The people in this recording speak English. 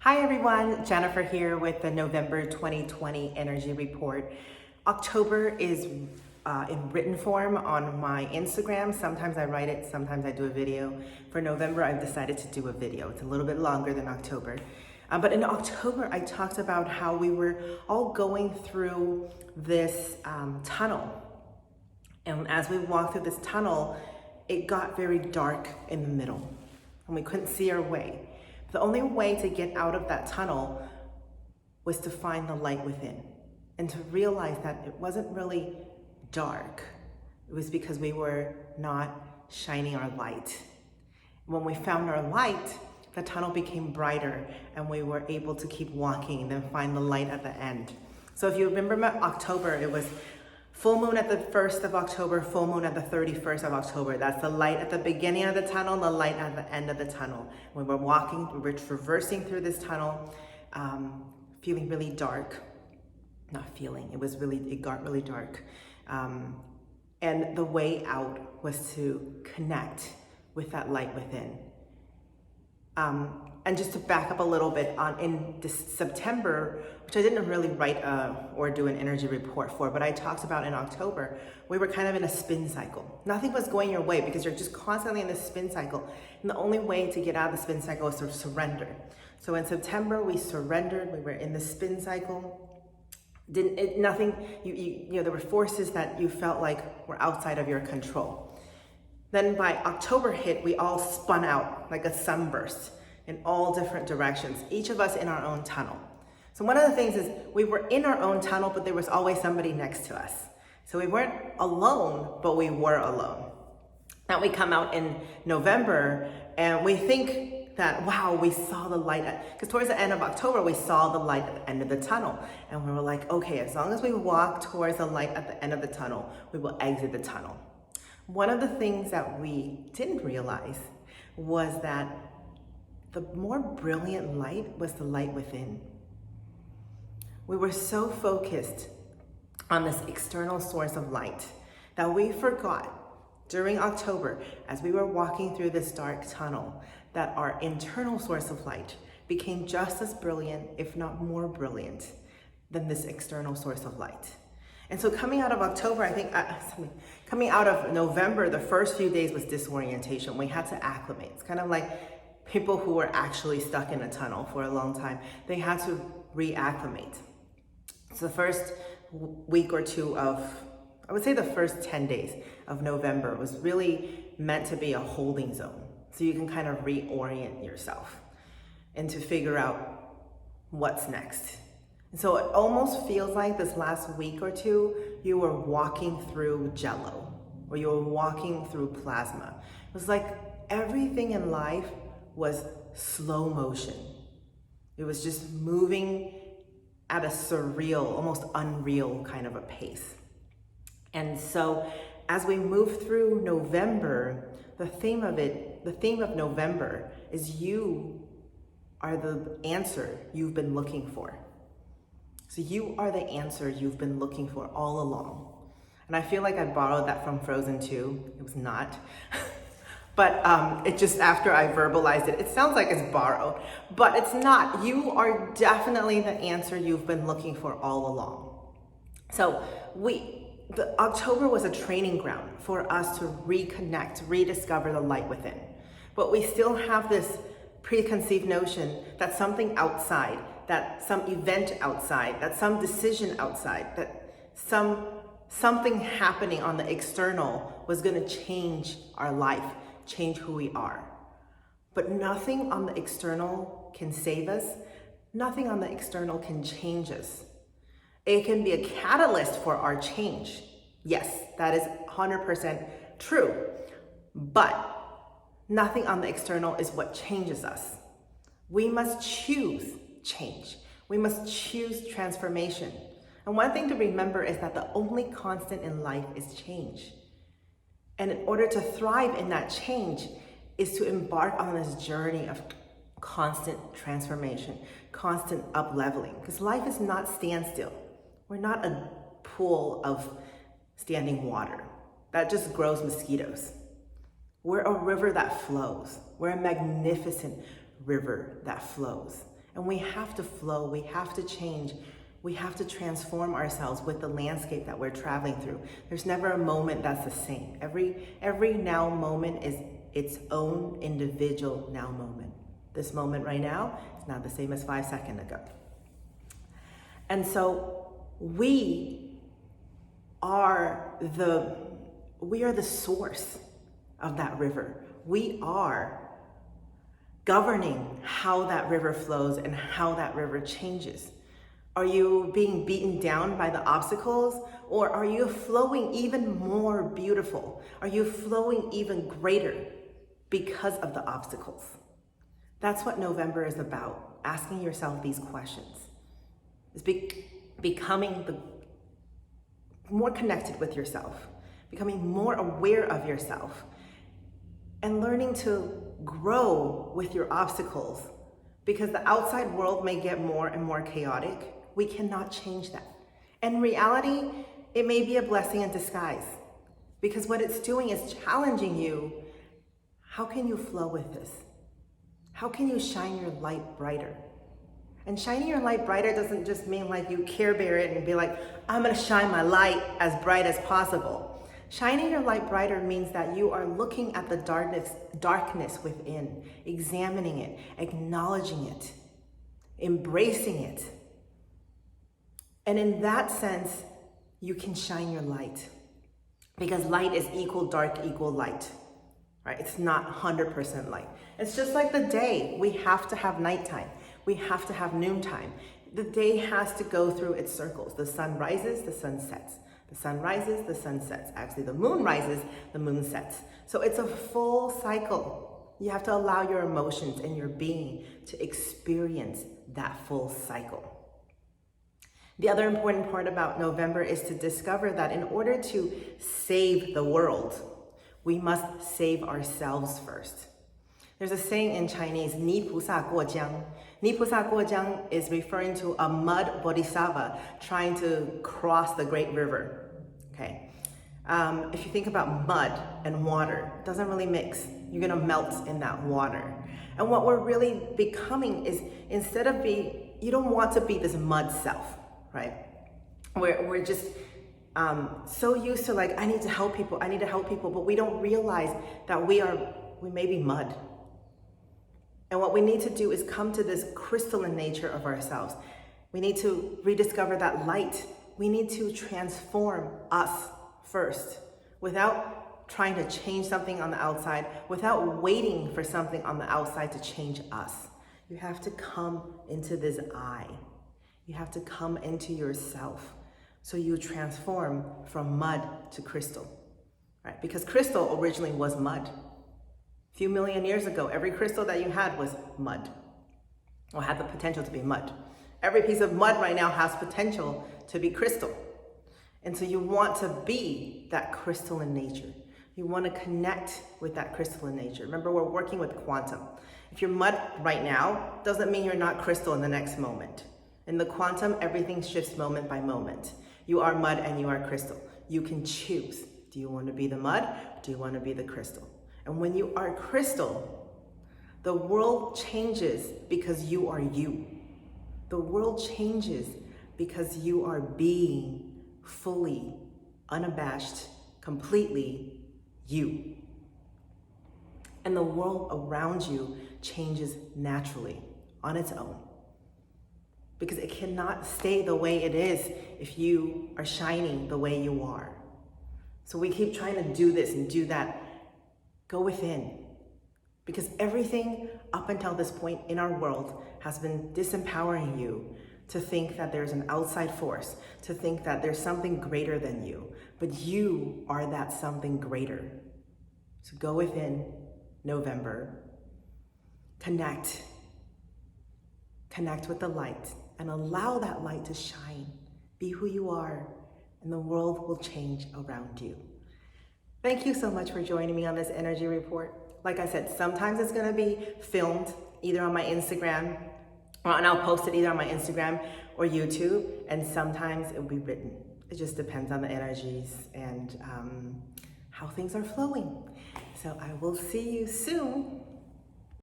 Hi everyone, Jennifer here with the November 2020 Energy Report. October is in written form on my Instagram. Sometimes I write it, sometimes I do a video. For November, I've decided to do a video. It's a little bit longer than October. But in October, I talked about how we were all going through this tunnel. And as we walked through this tunnel, it got very dark in the middle and we couldn't see our way. The only way to get out of that tunnel was to find the light within and to realize that it wasn't really dark. It was because we were not shining our light. When we found our light, the tunnel became brighter and we were able to keep walking and then find the light at the end. So if you remember October, it was full moon at the 1st of October, full moon at the 31st of October. That's the light at the beginning of the tunnel, the light at the end of the tunnel. When we're walking, we're traversing through this tunnel, feeling really dark. Not feeling, it got really dark. And the way out was to connect with that light within. And just to back up a little bit, in September, which I didn't really write or do an energy report for, but I talked about in October, we were kind of in a spin cycle. Nothing was going your way because you're just constantly in this spin cycle. And the only way to get out of the spin cycle is to surrender. So in September, we surrendered. We were in the spin cycle. There were forces that you felt like were outside of your control. Then by October hit, we all spun out like a sunburst in all different directions, each of us in our own tunnel. So one of the things is we were in our own tunnel, but there was always somebody next to us. So we weren't alone, but we were alone. Now we come out in November and we think that, wow, we saw the light, because towards the end of October, we saw the light at the end of the tunnel. And we were like, okay, as long as we walk towards the light at the end of the tunnel, we will exit the tunnel. One of the things that we didn't realize was that the more brilliant light was the light within. We were so focused on this external source of light that we forgot during October, as we were walking through this dark tunnel, that our internal source of light became just as brilliant, if not more brilliant, than this external source of light. And so coming out of October, coming out of November, the first few days was disorientation. We had to acclimate. It's kind of like people who were actually stuck in a tunnel for a long time. They had to reacclimate. So the first week or two of, I would say the first 10 days of November was really meant to be a holding zone. So you can kind of reorient yourself and to figure out what's next. And so it almost feels like this last week or two, you were walking through jello or you were walking through plasma. It was like everything in life was slow motion. It was just moving at a surreal, almost unreal kind of a pace. And so as we move through November, the theme of November is you are the answer you've been looking for. So you are the answer you've been looking for all along. And I feel like I borrowed that from Frozen 2. It was not. But it just, after I verbalized it, it sounds like it's borrowed, but it's not. You are definitely the answer you've been looking for all along. So October was a training ground for us to reconnect, rediscover the light within. But we still have this preconceived notion that something outside, that some event outside, that some decision outside, that something happening on the external was going to change our life, change who we are. But nothing on the external can save us. Nothing on the external can change us. It can be a catalyst for our change. Yes, that is 100% true. But nothing on the external is what changes us. We must choose change. We must choose transformation. And one thing to remember is that the only constant in life is change. And in order to thrive in that change is to embark on this journey of constant transformation, constant up-leveling. Because life is not standstill. We're not a pool of standing water that just grows mosquitoes. We're a river that flows. We're a magnificent river that flows. And we have to flow, we have to change, we have to transform ourselves with the landscape that we're traveling through. There's never a moment that's the same. Every now moment is its own individual now moment. This moment right now is not the same as 5 seconds ago. And so we are the source of that river. We are governing how that river flows and how that river changes. Are you being beaten down by the obstacles, or are you flowing even more beautiful? Are you flowing even greater because of the obstacles? That's what November is about, asking yourself these questions. It's becoming more connected with yourself, becoming more aware of yourself, and learning to grow with your obstacles, because the outside world may get more and more chaotic. We cannot change that. In reality, it may be a blessing in disguise, because what it's doing is challenging you. How can you flow with this? How can you shine your light brighter? And shining your light brighter doesn't just mean like you Care Bear it and be like, I'm gonna shine my light as bright as possible. Shining your light brighter means that you are looking at the darkness within, examining it, acknowledging it, embracing it. And in that sense, you can shine your light, because light is equal dark equal light, right? It's not 100% light. It's just like the day. We have to have nighttime. We have to have noontime. The day has to go through its circles. The sun rises, the sun sets. The sun rises, the sun sets. Actually, the moon rises, the moon sets. So it's a full cycle. You have to allow your emotions and your being to experience that full cycle. The other important part about November is to discover that in order to save the world, we must save ourselves first. There's a saying in Chinese, 泥菩萨过江. 泥菩萨过江 is referring to a mud bodhisattva trying to cross the great river. Okay. If you think about mud and water, it doesn't really mix. You're gonna melt in that water. And what we're really becoming is, instead of you don't want to be this mud self, right? We're just so used to like, I need to help people, but we don't realize that we may be mud. And what we need to do is come to this crystalline nature of ourselves. We need to rediscover that light. We need to transform us first, without trying to change something on the outside, without waiting for something on the outside to change us. You have to come into this I. You have to come into yourself. So you transform from mud to crystal, right? Because crystal originally was mud. A few million years ago, every crystal that you had was mud, or had the potential to be mud. Every piece of mud right now has potential to be crystal. And so you want to be that crystalline nature. You want to connect with that crystalline nature. Remember, we're working with quantum. If you're mud right now, doesn't mean you're not crystal in the next moment. In the quantum, everything shifts moment by moment. You are mud and you are crystal. You can choose. Do you want to be the mud? Or do you want to be the crystal? And when you are crystal, the world changes because you are you. The world changes because you are being fully, unabashed, completely you. And the world around you changes naturally on its own, because it cannot stay the way it is if you are shining the way you are. So we keep trying to do this and do that. Go within, because everything up until this point in our world has been disempowering you to think that there's an outside force, to think that there's something greater than you, but you are that something greater. So go within, November, connect with the light, and allow that light to shine. Be who you are, and the world will change around you. Thank you so much for joining me on this energy report. Like I said, sometimes it's gonna be filmed either on my Instagram, and I'll post it either on my Instagram or YouTube, and sometimes it will be written. It just depends on the energies and how things are flowing. So I will see you soon.